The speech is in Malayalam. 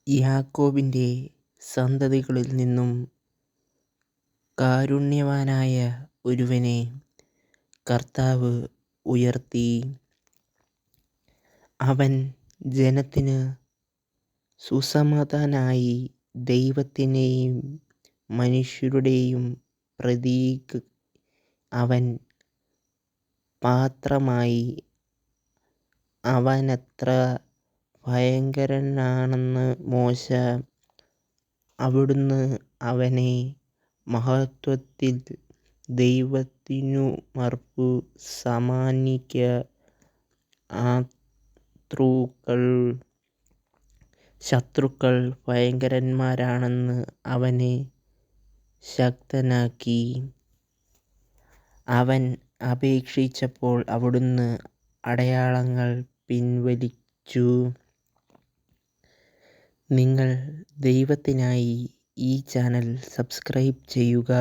യാക്കോബിൻ്റെ സന്തതികളിൽ നിന്നും കാരുണ്യവാനായ ഒരുവനെ കർത്താവ് ഉയർത്തി. അവൻ ജനത്തിന് സുസമാധാനായി ദൈവത്തിൻ്റെയും മനുഷ്യരുടെയും പ്രതീക്. അവൻ പാത്രമായി. അവനെത്ര ഭയങ്കരനാണെന്ന് മോശ അവിടുന്ന് അവനെ മഹത്വത്തിൽ ദൈവത്തിനുമർപ്പു സമ്മാനിക്ക. ശത്രുക്കൾ ഭയങ്കരന്മാരാണെന്ന് അവനെ ശക്തനാക്കി. അവൻ അപേക്ഷിച്ചപ്പോൾ അവിടുന്ന് അടയാളങ്ങൾ പിൻവലിച്ചു. നിങ്ങൾ ദൈവത്തിനായി ഈ ചാനൽ സബ്സ്ക്രൈബ് ചെയ്യുക.